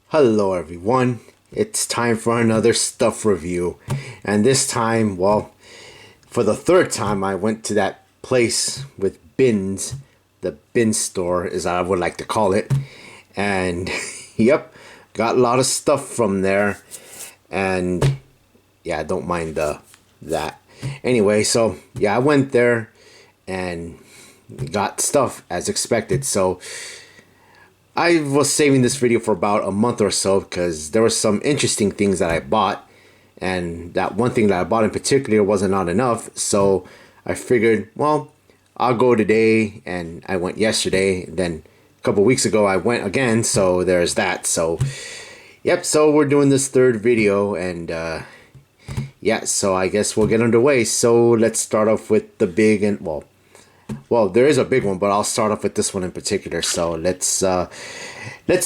Hello everyone, it's time for another stuff review, and this time, well, for the third time I went to that place with bins, the bin store as I would like to call it, and yep, got a lot of stuff from there, and yeah, I don't mind that. Anyway, so yeah, I went there and got stuff as expected, so I was saving this video for about a month or so because there were some interesting things that I bought, and that one thing that I bought in particular wasn't not enough, so I figured, well, I'll go today, and I went yesterday, then a couple weeks ago I went again, so there's that. So yep, so we're doing this third video, and yeah, so I guess we'll get underway. So let's start off with the big, and well, there is a big one, but I'll start off with this one in particular. So let's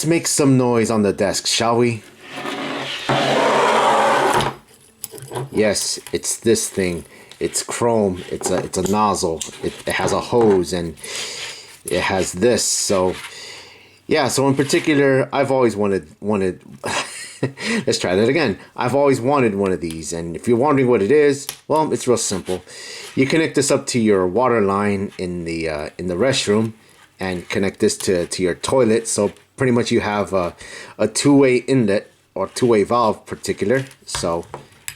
make some noise on the desk, shall we? Yes, it's this thing. It's chrome. It's a nozzle. It has a hose, and it has this. So yeah, so in particular, I've always wanted let's try that again. I've always wanted one of these, and if you're wondering what it is, well, it's real simple. You connect this up to your water line in the restroom, and connect this to your toilet. So pretty much you have a two-way inlet or two-way valve particular. So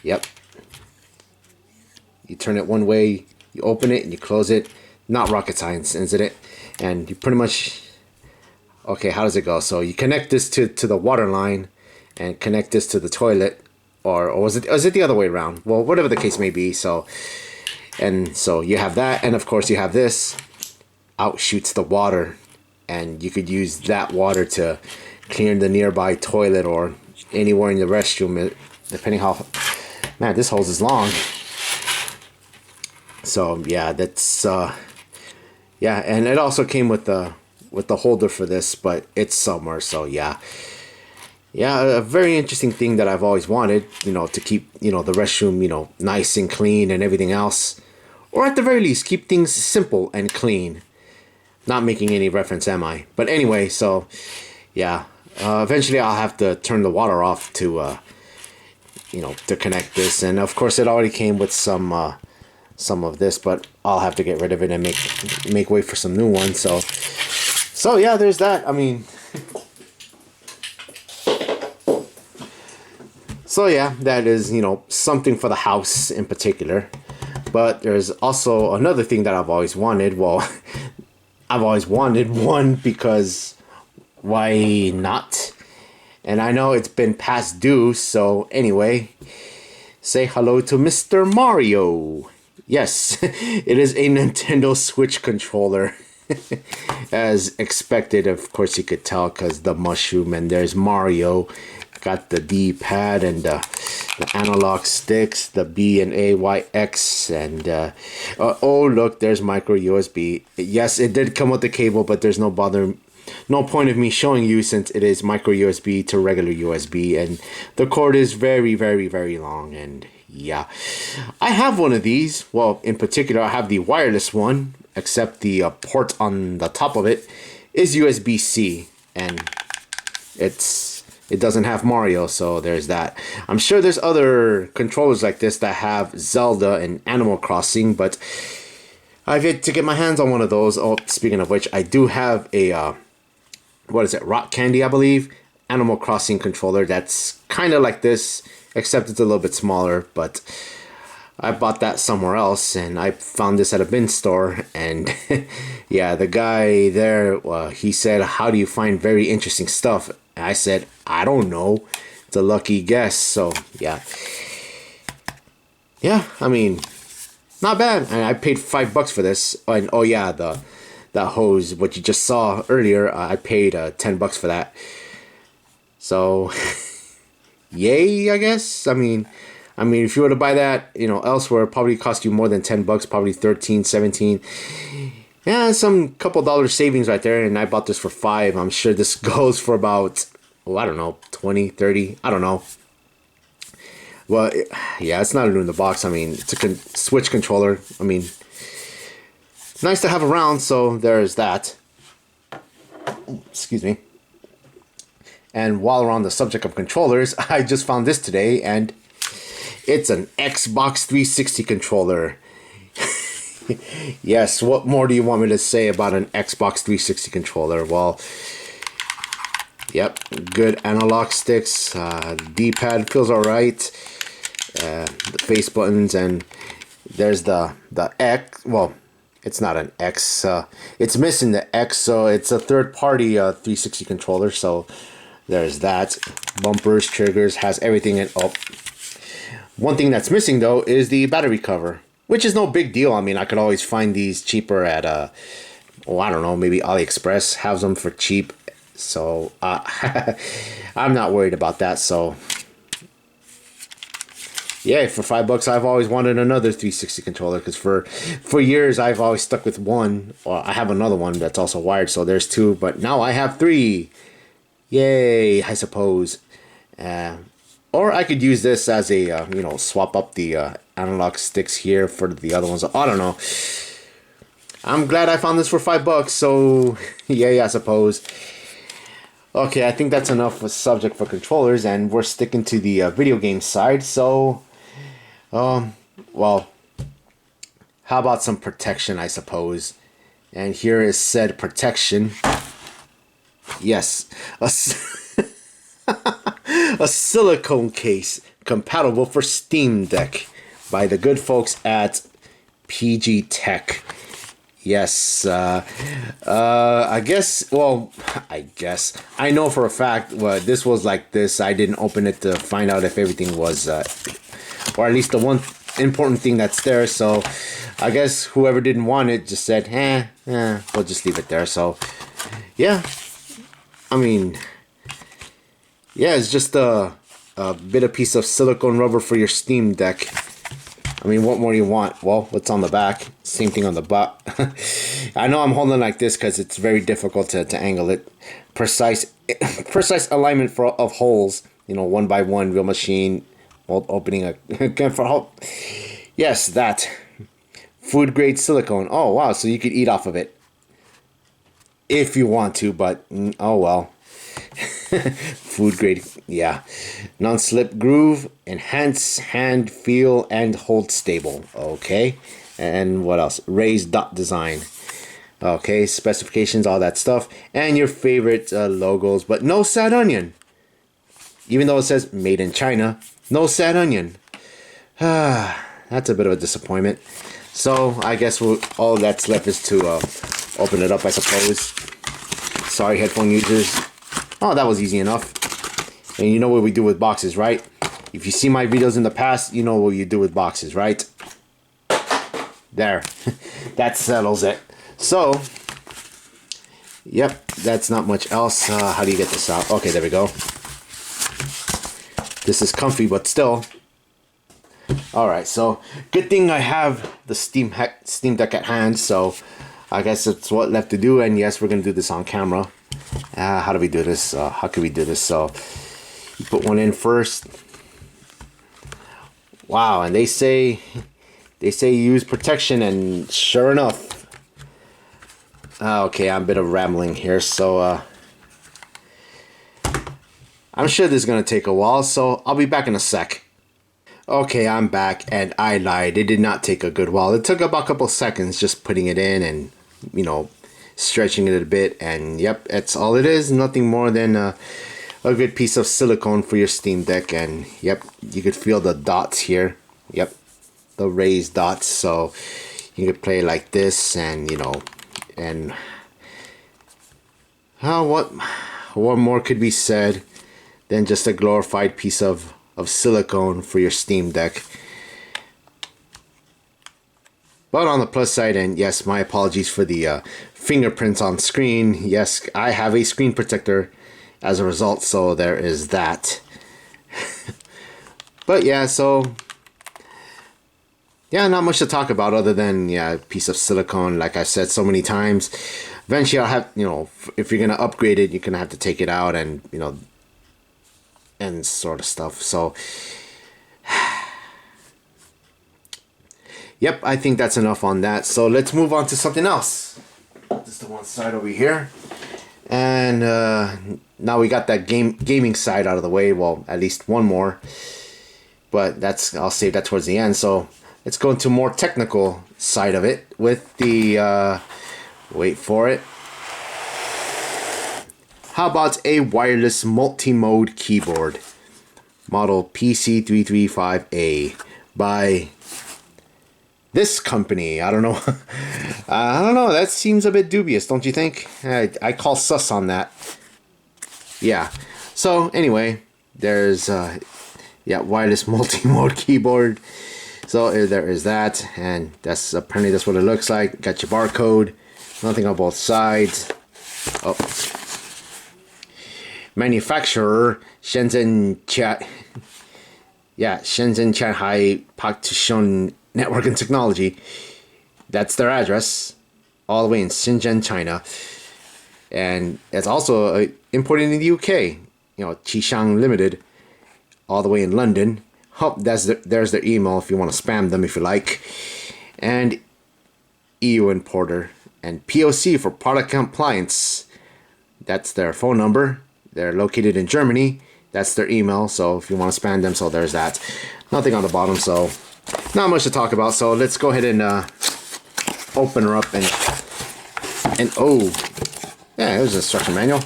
yep, you turn it one way, you open it, and you close it. Not rocket science, isn't it? And you pretty much, okay, how does it go? So you connect this to the water line and connect this to the toilet, or was it the other way around? Well, whatever the case may be. So you have that, and of course you have this. Out shoots the water, and you could use that water to clean the nearby toilet or anywhere in the restroom, depending how. Man, this hose is long. So yeah, that's yeah, and it also came with the holder for this, but it's somewhere. So yeah, a very interesting thing that I've always wanted, to keep, the restroom, nice and clean and everything else. Or at the very least, keep things simple and clean. Not making any reference, am I? But anyway, so yeah, eventually I'll have to turn the water off to, to connect this. And of course, it already came with some of this, but I'll have to get rid of it and make way for some new ones. So yeah, there's that. I mean, so yeah, that is, something for the house in particular. But there's also another thing that I've always wanted. Well, I've always wanted one because why not? And I know it's been past due, so anyway, say hello to Mr. Mario. Yes, it is a Nintendo Switch controller. As expected, of course you could tell because the mushroom, and there's Mario. Got the D-pad and the analog sticks, the B and A, Y, X, and oh look, there's micro USB. Yes, it did come with the cable, but there's no point of me showing you since it is micro USB to regular USB, and the cord is very, very, very long. And yeah, I have one of these. Well, in particular, I have the wireless one, except the port on the top of it is USB-C, and it doesn't have Mario, so there's that. I'm sure there's other controllers like this that have Zelda and Animal Crossing, but I've yet to get my hands on one of those. Oh, speaking of which, I do have a, what is it, Rock Candy, I believe, Animal Crossing controller that's kind of like this, except it's a little bit smaller, but I bought that somewhere else, and I found this at a bin store, and yeah, the guy there, he said, how do you find very interesting stuff? And I said, I don't know. It's a lucky guess. So yeah, I mean, not bad. And I paid $5 for this. And oh yeah, the hose, what you just saw earlier, I paid $10 for that. So yay, I guess. I mean, if you were to buy that, elsewhere, it probably cost you more than $10, probably 13, 17. Yeah, some couple dollars savings right there, and I bought this for $5. I'm sure this goes for about, I don't know, 20, 30, I don't know. Well, yeah, it's not new in the box. I mean, it's a Switch controller. I mean, nice to have around, so there's that. Excuse me. And while we're on the subject of controllers, I just found this today, and it's an Xbox 360 controller. Yes, what more do you want me to say about an Xbox 360 controller? Well, yep, good analog sticks, D-pad feels alright, the face buttons, and there's the X. Well, it's not an X, it's missing the X, so it's a third-party 360 controller, so there's that. Bumpers, triggers, has everything in. Oh, one thing that's missing though is the battery cover, which is no big deal. I mean, I could always find these cheaper at oh, I don't know, maybe AliExpress has them for cheap, so I'm not worried about that. So yeah, for $5 I've always wanted another 360 controller, because for years I've always stuck with one, or I have another one that's also wired, so there's two, but now I have three. Yay, I suppose. Or I could use this as a, you know, swap up the analog sticks here for the other ones. I don't know. I'm glad I found this for $5, so yay, I suppose. Okay, I think that's enough of a subject for controllers, and we're sticking to the video game side. So, well, how about some protection, I suppose? And here is said protection. Yes, a silicone case compatible for Steam Deck by the good folks at PG Tech. Yes, I guess, well, I know for a fact, well, this was like this. I didn't open it to find out if everything was, or at least the one important thing that's there. So I guess whoever didn't want it just said, we'll just leave it there. So yeah, I mean, yeah, it's just a bit of piece of silicone rubber for your Steam Deck. I mean, what more do you want? Well, what's on the back? Same thing on the butt. I know I'm holding like this because it's very difficult to angle it. Precise alignment of holes. You know, one by one, real machine. Opening a for yes, that food grade silicone. Oh wow, so you could eat off of it if you want to, but oh well. Food grade, yeah. Non-slip groove, enhance hand feel and hold stable. Okay, and what else? Raised dot design. Okay, specifications, all that stuff, and your favorite logos, but no sad onion. Even though it says made in China, no sad onion. That's a bit of a disappointment. So I guess all that's left is to open it up, I suppose. Sorry, headphone users. Oh, that was easy enough. And you know what we do with boxes, right? If you see my videos in the past, you know what you do with boxes, right? There. That settles it. So, yep, that's not much else. How do you get this out? Okay, there we go. This is comfy, but still. Alright, so good thing I have the Steam Deck at hand, so I guess it's what left to do, and yes, we're going to do this on camera. How do we do this? How can we do this? So you put one in first. Wow, and they say use protection, and sure enough. Okay, I'm a bit of rambling here, so I'm sure this is going to take a while, so I'll be back in a sec. Okay, I'm back, and I lied. It did not take a good while. It took about a couple seconds just putting it in and, you know, stretching it a bit, and yep, that's all it is. Nothing more than a good piece of silicone for your Steam Deck, and yep, you could feel the dots here. Yep, the raised dots, so you could play like this, and you know, and what more could be said than just a glorified piece of silicone for your Steam Deck. But on the plus side, and yes, my apologies for the fingerprints on screen. Yes, I have a screen protector as a result, so there is that. But yeah, so yeah, not much to talk about other than, yeah, a piece of silicone. Like I've said so many times, eventually I'll have, you know, if you're gonna upgrade it, you're gonna have to take it out and, you know, and sort of stuff. So yep, I think that's enough on that. So let's move on to something else. Just the one side over here. And now we got that gaming side out of the way. Well, at least one more, but I'll save that towards the end. So let's go into more technical side of it with the wait for it. How about a wireless multi-mode keyboard, model PC335A by this company? I don't know. I don't know. That seems a bit dubious, don't you think? I call sus on that. Yeah. So anyway, there's wireless multi-mode keyboard. So there is that, and that's apparently that's what it looks like. Got your barcode. Nothing on both sides. Oh. Manufacturer Shenzhen Shanghai Pakishun Network and Technology. That's their address, all the way in Shenzhen, China. And it's also imported in the UK. You know, Qishang Limited, all the way in London. Oh, there's their email if you want to spam them if you like. And EU importer and POC for product compliance. That's their phone number. They're located in Germany. That's their email, so if you want to spam them, so there's that. Nothing on the bottom, so not much to talk about. So let's go ahead and open her up and oh, yeah, it was an instruction manual.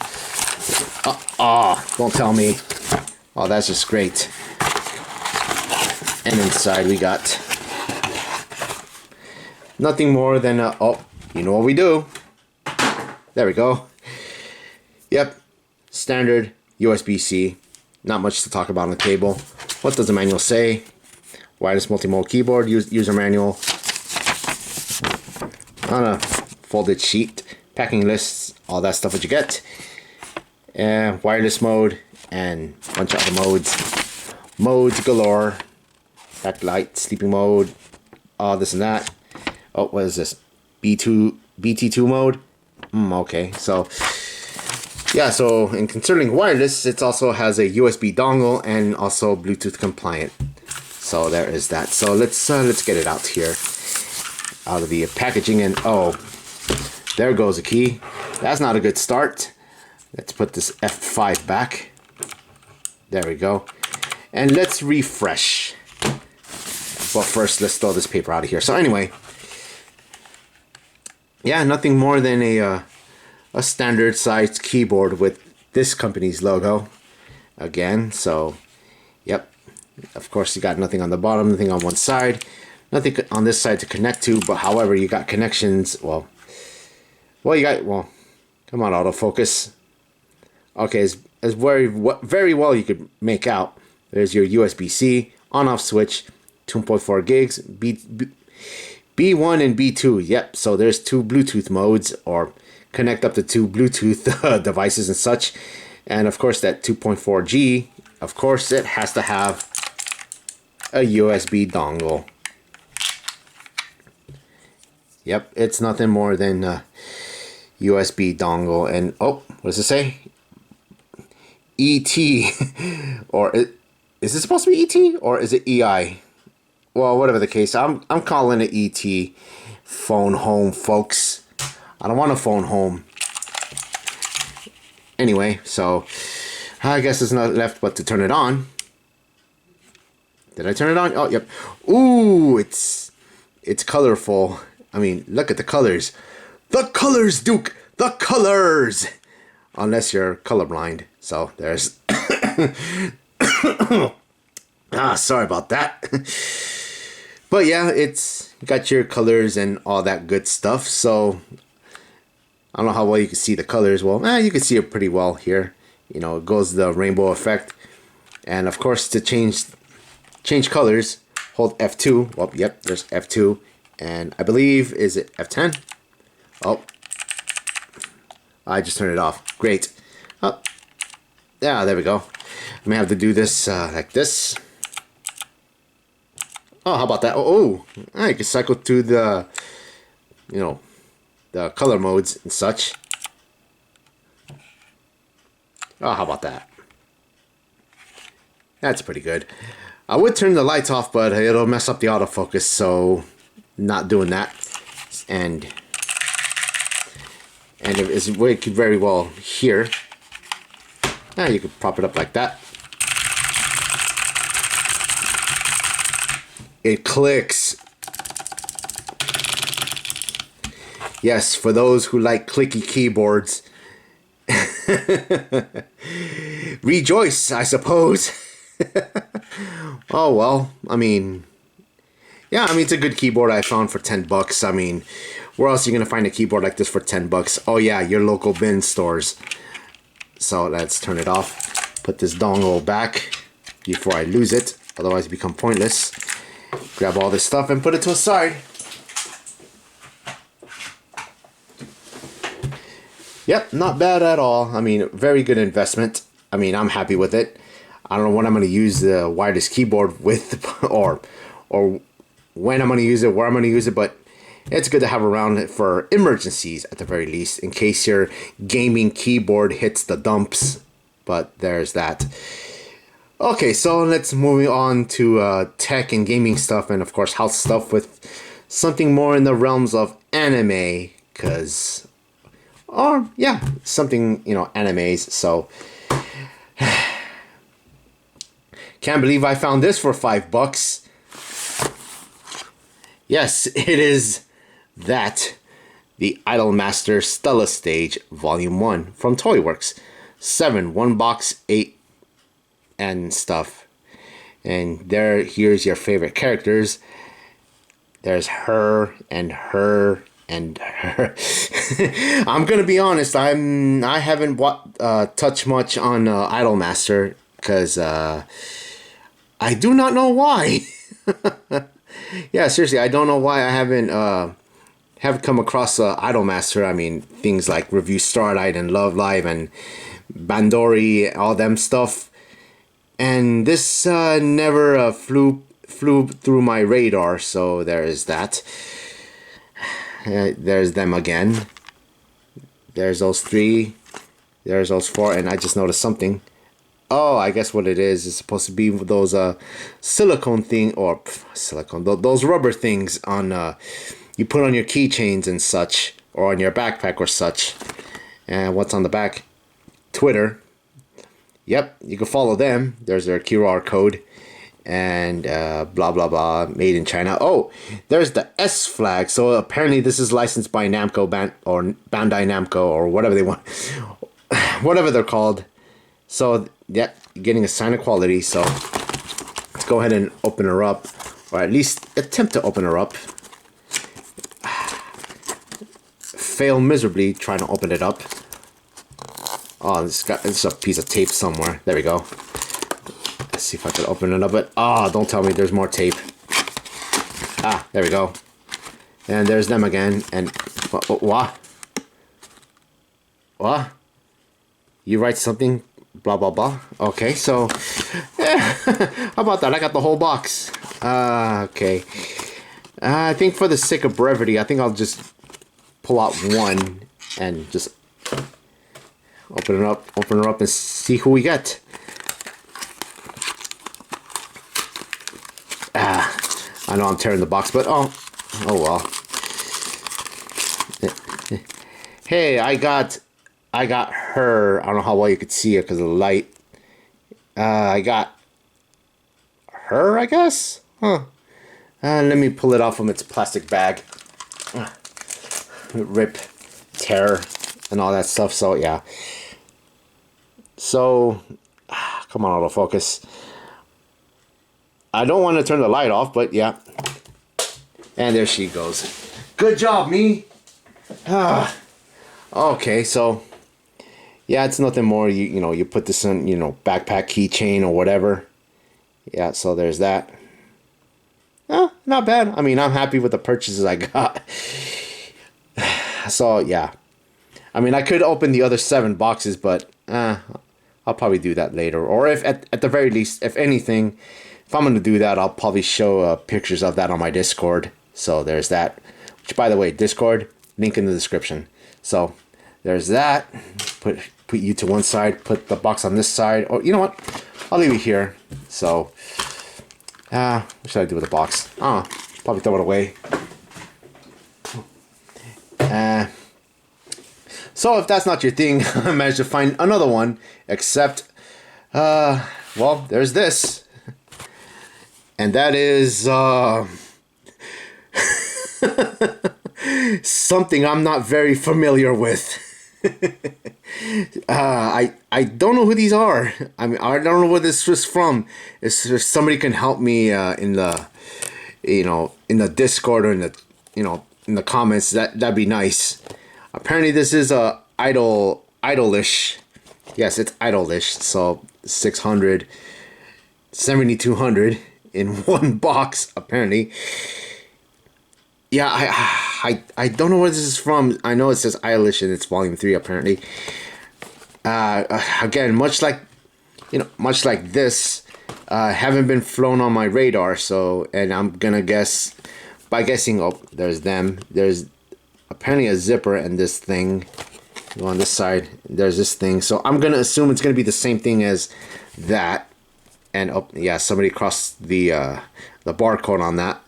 Don't tell me. Oh, that's just great. And inside we got nothing more than oh, you know what we do. There we go. Yep. Standard USB-C. Not much to talk about on the table. What does the manual say? Wireless multi-mode keyboard, user manual. On a folded sheet. Packing lists, all that stuff what you get. And wireless mode and a bunch of other modes. Modes galore. Backlight, sleeping mode, all this and that. Oh, what is this? BT2 mode? Okay, so yeah, so in concerning wireless, it also has a USB dongle and also Bluetooth compliant. So there is that. So let's get it out here, out of the packaging, and oh, there goes a key. That's not a good start. Let's put this F5 back. There we go, and let's refresh. But first, let's throw this paper out of here. So anyway, yeah, nothing more than a standard sized keyboard with this company's logo again. So yep, of course you got nothing on the bottom, nothing on one side, nothing on this side to connect to, but however you got connections. Well come on, autofocus. Okay, as very well you could make out. There's your USB-C on off switch, 2.4 gigs, B1 and B2. Yep, so there's two Bluetooth modes, or connect up to two Bluetooth devices and such. And of course that 2.4G, of course it has to have a USB dongle. Yep, it's nothing more than a USB dongle. And oh, what does it say? ET. Or is it supposed to be ET or is it EI? Well, whatever the case, I'm calling it ET. Phone home, folks. I don't want a phone home. Anyway, so I guess there's nothing left but to turn it on. Did I turn it on? Oh, yep. Ooh, it's colorful. I mean, look at the colors. The colors, Duke. The colors. Unless you're colorblind. So there's. Sorry about that. But yeah, it's got your colors and all that good stuff. So I don't know how well you can see the colors. Well, you can see it pretty well here. You know, it goes the rainbow effect. And of course, to change colors, hold F2. Well, yep, there's F2. And I believe, is it F10? Oh, I just turned it off. Great. Oh, yeah, there we go. I may have to do this like this. Oh, how about that? Oh, I can cycle through the, you know, the color modes and such. Oh, how about that? That's pretty good. I would turn the lights off, but it'll mess up the autofocus, so not doing that. And it could very well hear. Yeah, you could prop it up like that. It clicks. Yes, for those who like clicky keyboards. Rejoice, I suppose. Oh, well, I mean, yeah, I mean, it's a good keyboard I found for 10 bucks. I mean, where else are you going to find a keyboard like this for 10 bucks? Oh, yeah, your local bin stores. So let's turn it off. Put this dongle back before I lose it. Otherwise, it become pointless. Grab all this stuff and put it to a side. Yep, not bad at all. I mean, very good investment. I mean, I'm happy with it. I don't know what I'm going to use the wireless keyboard with, or when I'm going to use it, where I'm going to use it, but it's good to have around for emergencies at the very least, in case your gaming keyboard hits the dumps. But there's that. Okay, so let's move on to tech and gaming stuff, and of course house stuff with something more in the realms of anime, because, or yeah, something, you know, animes. So can't believe I found this for $5. Yes, it is that, the Idolmaster Stella Stage Volume 1 from Toyworks. 7, 1 box, 8 and stuff. And here's your favorite characters. There's her and her and her. I'm gonna be honest, I haven't touched much on Idolmaster, because I do not know why. Yeah, seriously, I don't know why I haven't come across Idolmaster. I mean, things like Review Starlight and Love Live and Bandori, all them stuff. And this never flew through my radar, so there is that. There's them again. There's those 3. There's those 4, and I just noticed something. Oh, I guess what it is supposed to be those silicone thing, or silicone, those rubber things on you put on your keychains and such, or on your backpack or such. And what's on the back? Twitter. Yep, you can follow them. There's their QR code, and blah blah blah, made in China. Oh, there's the S flag. So apparently this is licensed by Namco or Bandai Namco, or whatever they want, whatever they're called. So yeah, getting a sign of quality. So let's go ahead and open her up, or at least attempt to open her up. Fail miserably trying to open it up. Oh, it's a piece of tape somewhere. There we go. Let's see if I can open it up. But don't tell me there's more tape. There we go. And there's them again. And what? What? You write something? Blah blah blah. Okay, so yeah. How about that? I got the whole box. Okay. I think for the sake of brevity, I think I'll just pull out one and just open her up and see who we get. I know I'm tearing the box, but oh well. Hey, I got her. I don't know how well you could see it because of the light. I got her, I guess? Huh. Let me pull it off from its plastic bag. Rip, tear, and all that stuff. So, yeah. So, come on, autofocus. I don't want to turn the light off, but yeah. And there she goes. Good job, me. Okay, so yeah, it's nothing more. You know, you put this in, backpack keychain or whatever. Yeah, so there's that. Not bad. I mean, I'm happy with the purchases I got. So yeah, I mean, I could open the other 7 boxes, but I'll probably do that later. Or if at the very least, if anything, if I'm gonna do that, I'll probably show pictures of that on my Discord. So there's that. Which, by the way, Discord link in the description. So there's that. Put you to one side. Put the box on this side. Or you know what? I'll leave it here. So what should I do with the box? Probably throw it away. So if that's not your thing, I managed to find another one, except, well, there's this. And that is, something I'm not very familiar with. I don't know who these are. I mean, I don't know where this was from. If somebody can help me in the, in the Discord or in the, in the comments, that'd be nice. Apparently, this is a idolish. Yes, it's idolish. So 600, 7,200 in one box. Apparently. Yeah, I don't know where this is from. I know it says Eilish and it's volume 3 apparently. Again, much like this, haven't been flown on my radar. So, and I'm gonna guess by guessing. Oh, there's them. There's apparently a zipper and this thing. On this side, there's this thing. So I'm gonna assume it's gonna be the same thing as that. And oh yeah, somebody crossed the barcode on that.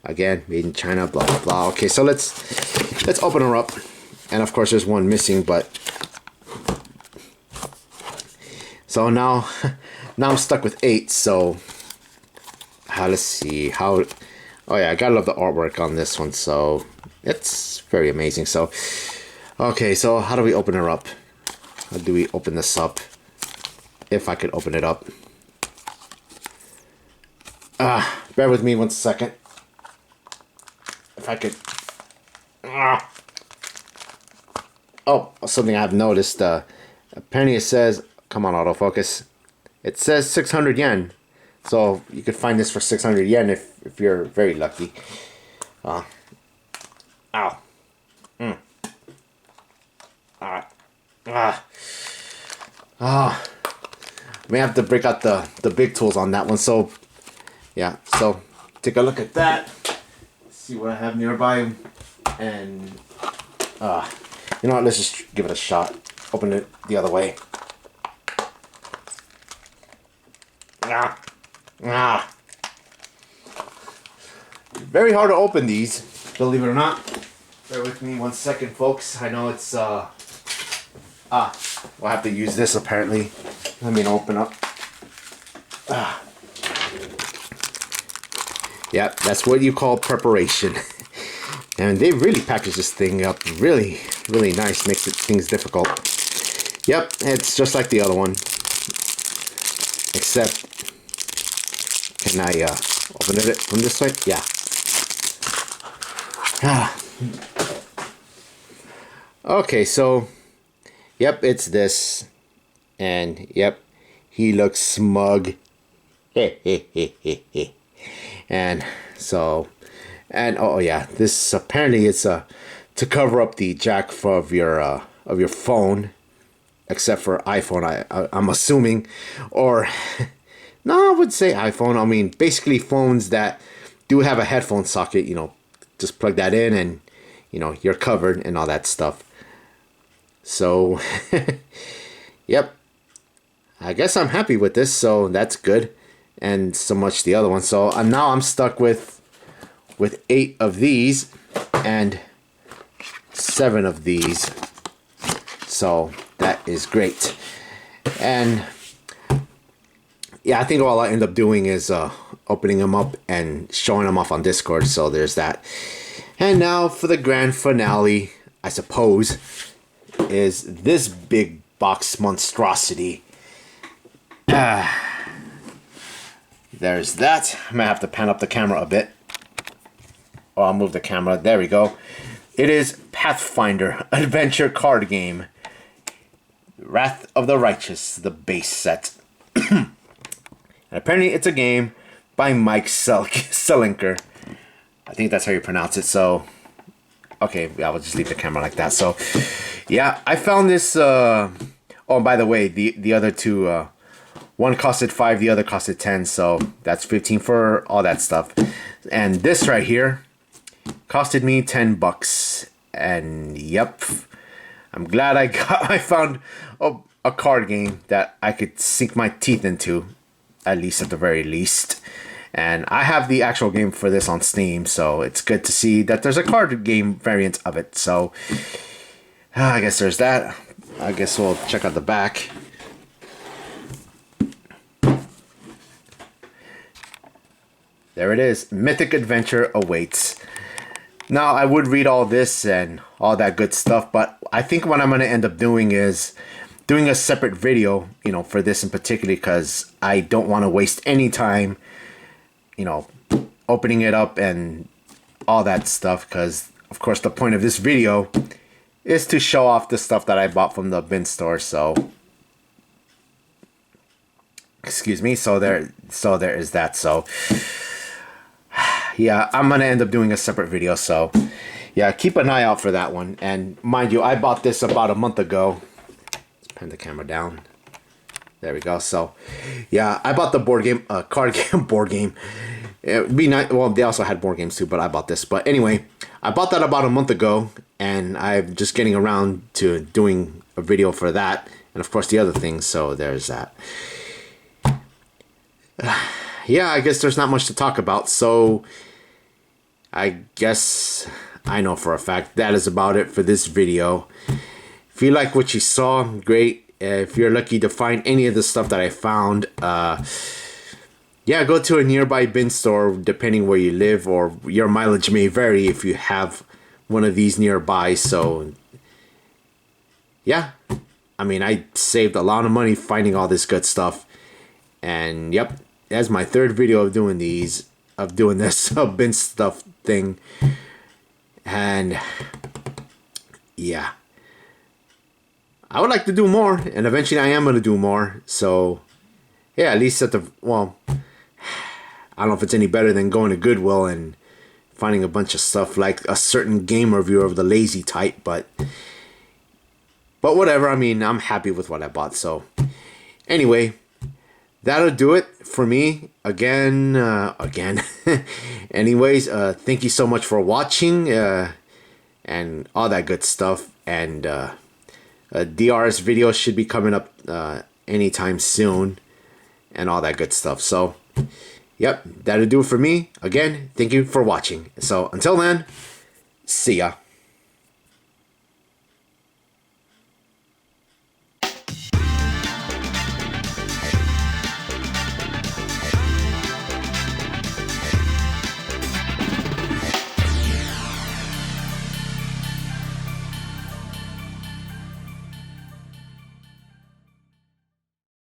Again, made in China, blah blah blah. Okay, so let's open her up, and of course there's one missing, but so now I'm stuck with 8. So let's see how. Oh yeah, I gotta love the artwork on this one. So it's very amazing. So okay, so how do we open her up? How do we open this up? If I could open it up. Bear with me 1 second. If I could. Oh, something I've noticed. Apparently it says, come on, autofocus. It says 600 yen. So you could find this for 600 yen if you're very lucky. Ow. May have to break out the big tools on that one. So yeah, so take a look at that. See what I have nearby, and you know what, let's just give it a shot. Open it the other way. Very hard to open these, believe it or not. Bear with me 1 second, folks. I know it's we'll have to use this apparently. Let me open up. Yeah, that's what you call preparation. And they really package this thing up really, really nice. Makes things difficult. Yep, it's just like the other one. Except, can I open it from this way? Yeah. Okay, so, yep, it's this. And, yep, he looks smug. And so, and oh yeah, this apparently it's to cover up the jack of your phone, except for iPhone. I'm assuming, or no, I would say iPhone. I mean, basically phones that do have a headphone socket. Just plug that in, and you're covered and all that stuff. So, yep. I guess I'm happy with this, so that's good. And so much the other one. So now I'm stuck with 8 of these and 7 of these. So that is great. And yeah, I think all I end up doing is opening them up and showing them off on Discord. So there's that. And now for the grand finale, I suppose, is this big box monstrosity. There's that. I might have to pan up the camera a bit. Oh, I'll move the camera. There we go. It is Pathfinder Adventure Card Game. Wrath of the Righteous, the base set. And apparently it's a game by Mike Selinker. I think that's how you pronounce it. So, okay, I will just leave the camera like that. So, yeah, I found this. Oh, by the way, the other two. One costed 5, the other costed 10, so that's 15 for all that stuff. And this right here costed me $10. And yep, I'm glad I found a card game that I could sink my teeth into, at least at the very least. And I have the actual game for this on Steam, so it's good to see that there's a card game variant of it. So I guess there's that. I guess we'll check out the back. There it is. Mythic adventure awaits. Now, I would read all this and all that good stuff, but I think what I'm going to end up doing is doing a separate video, you know, for this in particular, because I don't want to waste any time, you know, opening it up and all that stuff, because, of course, the point of this video is to show off the stuff that I bought from the bin store, so... Excuse me, so there is that, so... Yeah, I'm going to end up doing a separate video, so yeah, keep an eye out for that one. And mind you, I bought this about a month ago. Let's pan the camera down. There we go. So yeah, I bought the board game, card game, board game. It would be nice. Well, they also had board games too, but I bought this. But anyway, I bought that about a month ago, and I'm just getting around to doing a video for that. And of course the other things, so there's that. Yeah, I guess there's not much to talk about, so I guess I know for a fact that is about it for this video. If you like what you saw, great. If you're lucky to find any of the stuff that I found, yeah, go to a nearby bin store depending where you live, or your mileage may vary if you have one of these nearby. So yeah, I mean, I saved a lot of money finding all this good stuff, and yep, that's my third video of doing these, of doing this bin stuff thing. And yeah, I would like to do more, and eventually I am going to do more. So yeah, at least at the, well, I don't know if it's any better than going to Goodwill and finding a bunch of stuff like a certain game review of the lazy type, but whatever. I mean, I'm happy with what I bought. So anyway, that'll do it for me. Again. Anyways, thank you so much for watching, and all that good stuff. And DRS video should be coming up anytime soon, and all that good stuff. So yep, that'll do it for me. Again, thank you for watching. So until then, see ya.